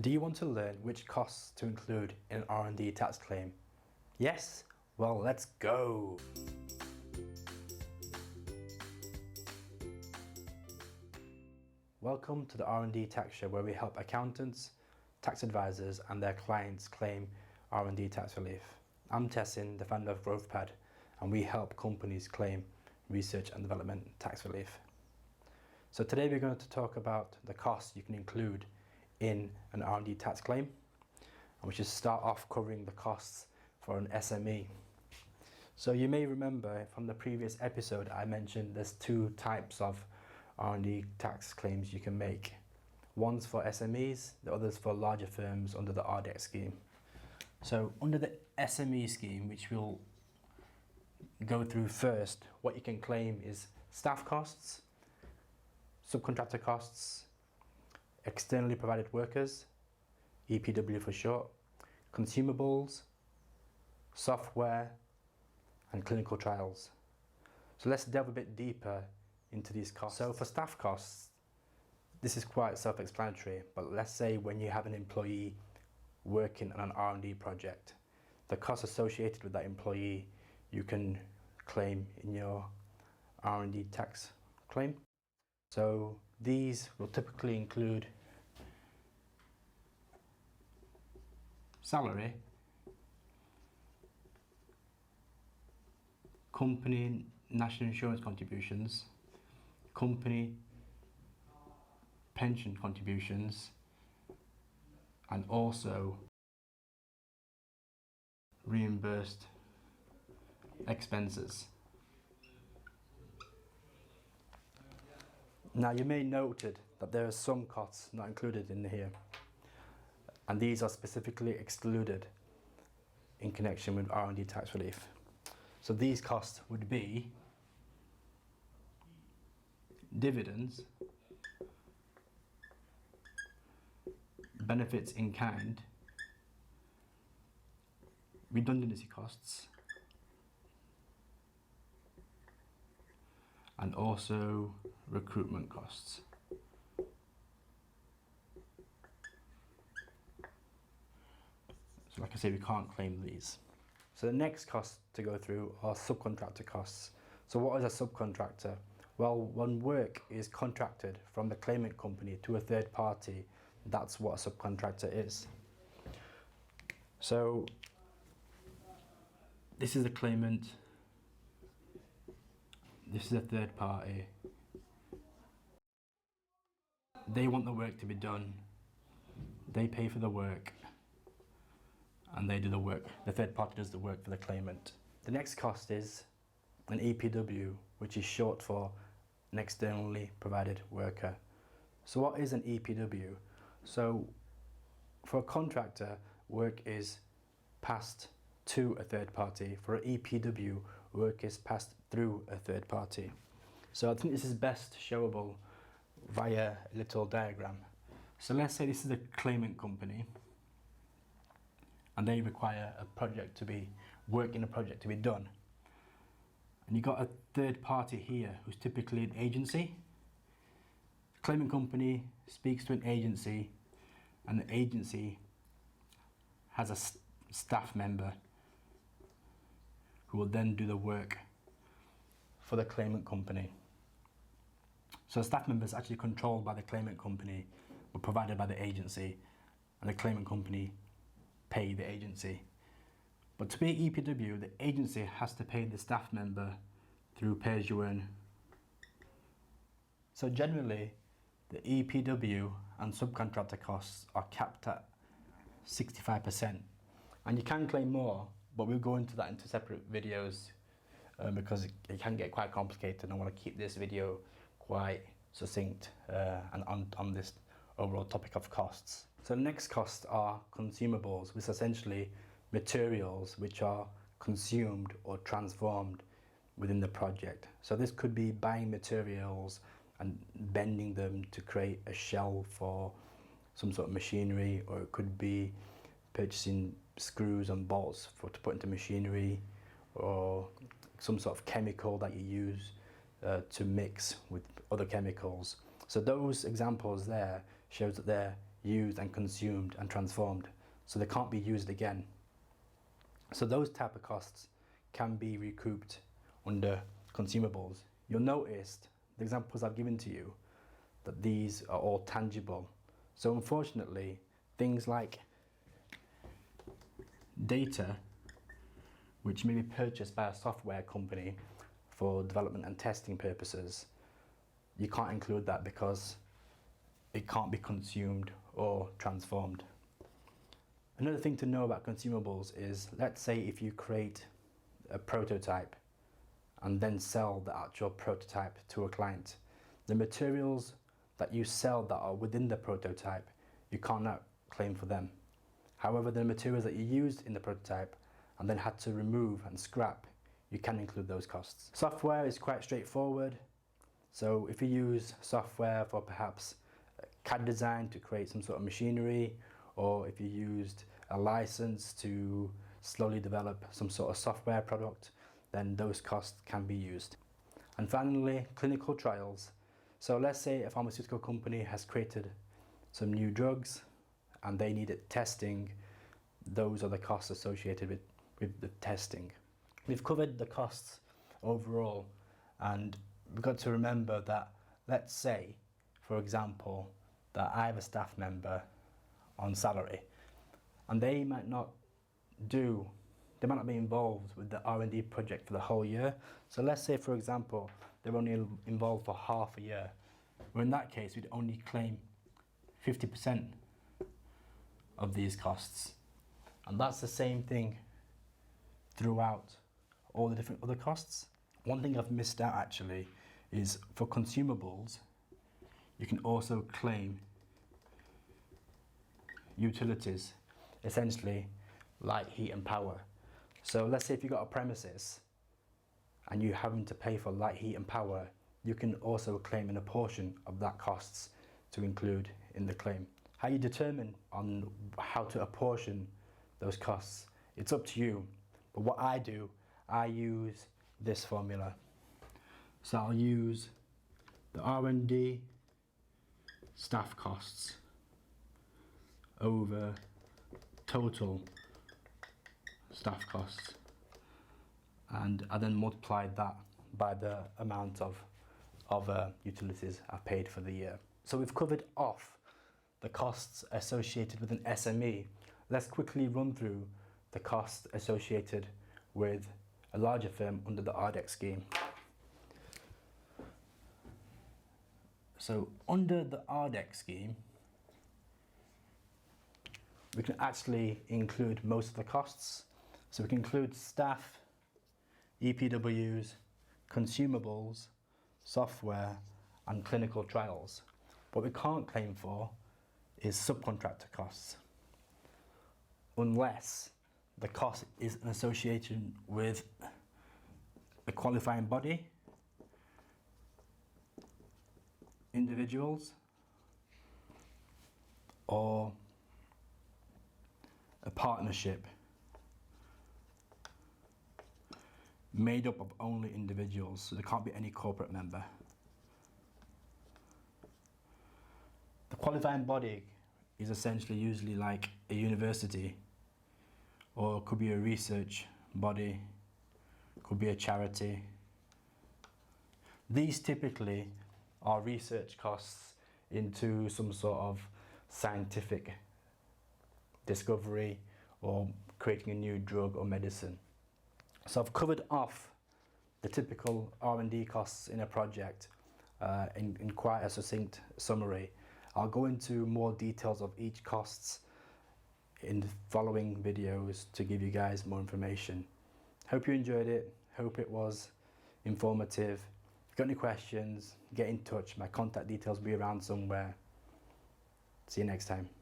Do you want to learn which costs to include in an R&D tax claim? Yes? Well, let's go! Welcome to the R&D Tax Show, where we help accountants, tax advisors and their clients claim R&D tax relief. I'm Tessin, the founder of GrowthPad, and we help companies claim research and development tax relief. So today we're going to talk about the costs you can include in an R&D tax claim, and we should start off covering the costs for an SME. So you may remember from the previous episode I mentioned there's two types of R&D tax claims you can make. One's for SMEs, the other's for larger firms under the RDEC scheme. So under the SME scheme, which we'll go through first, what you can claim is staff costs, subcontractor costs, externally provided workers, EPW for short, consumables, software, and clinical trials. So let's delve a bit deeper into these costs. So for staff costs, this is quite self-explanatory, but let's say when you have an employee working on an R&D project, the costs associated with that employee you can claim in your R&D tax claim. So these will typically include salary, company national insurance contributions, company pension contributions, and also reimbursed expenses. Now you may noted that there are some costs not included in here, and these are specifically excluded in connection with R&D tax relief. So these costs would be dividends, benefits in kind, redundancy costs, and also recruitment costs. So like I say, we can't claim these. So the next cost to go through are subcontractor costs. So what is a subcontractor? Well, when work is contracted from the claimant company to a third party, that's what a subcontractor is. So this is the claimant, this is a third party. They want the work to be done, they pay for the work, and they do the work. The third party does the work for the claimant. The next cost is an EPW, which is short for an externally provided worker. So what is an EPW? So for a contractor, work is passed to a third party. For an EPW, work is passed through a third party. So I think this is best showable via a little diagram. So let's say this is a claimant company, and they require a project to be, work in a project to be done. And you've got a third party here who's typically an agency. The claimant company speaks to an agency, and the agency has a staff member who will then do the work for the claimant company. So the staff member is actually controlled by the claimant company, but provided by the agency, and the claimant company pay the agency. But to be EPW, the agency has to pay the staff member through pay-as-you-earn. So generally, the EPW and subcontractor costs are capped at 65%. And you can claim more, but we'll go into that into separate videos because it can get quite complicated. I want to keep this video quite succinct and on this overall topic of costs. So the next costs are consumables, which is essentially materials which are consumed or transformed within the project. So this could be buying materials and bending them to create a shell for some sort of machinery, or it could be purchasing screws and bolts to put into machinery, or some sort of chemical that you use to mix with other chemicals. So those examples there shows that used and consumed and transformed, so they can't be used again. So those type of costs can be recouped under consumables. You'll notice the examples I've given to you that these are all tangible. So unfortunately, things like data, which may be purchased by a software company for development and testing purposes, you can't include that because it can't be consumed or transformed. Another thing to know about consumables is, let's say if you create a prototype and then sell the actual prototype to a client, the materials that you sell that are within the prototype, you cannot claim for them. However, the materials that you used in the prototype and then had to remove and scrap, you can include those costs. Software is quite straightforward. So if you use software for perhaps CAD design to create some sort of machinery, or if you used a license to slowly develop some sort of software product, then those costs can be used. And finally, clinical trials. So let's say a pharmaceutical company has created some new drugs and they needed testing. Those are the costs associated with the testing. We've covered the costs overall, and we've got to remember that, let's say, for example, that I have a staff member on salary and they might not be involved with the R&D project for the whole year. So let's say, for example, they're only involved for half a year. Well, in that case, we'd only claim 50% of these costs. And that's the same thing throughout all the different other costs. One thing I've missed out actually is for consumables, you can also claim utilities, essentially light, heat and power. So let's say if you've got a premises and you're having to pay for light, heat and power, you can also claim in a portion of that costs to include in the claim. How you determine on how to apportion those costs, it's up to you. But what I do, I use this formula. So I'll use the R&D staff costs over total staff costs, and I then multiply that by the amount of utilities I've paid for the year. So we've covered off the costs associated with an SME. Let's quickly run through the costs associated with a larger firm under the RDEC scheme. So under the RDEC scheme, we can actually include most of the costs. So we can include staff, EPWs, consumables, software, and clinical trials. What we can't claim for is subcontractor costs, unless the cost is an association with a qualifying body, individuals, or a partnership made up of only individuals, so there can't be any corporate member. The qualifying body is essentially usually like a university, or could be a research body, could be a charity. These typically are research costs into some sort of scientific discovery or creating a new drug or medicine. So I've covered off the typical R&D costs in a project in quite a succinct summary. I'll go into more details of each costs in the following videos to give you guys more information. Hope you enjoyed it. Hope it was informative. If you've got any questions, get in touch. My contact details will be around somewhere. See you next time.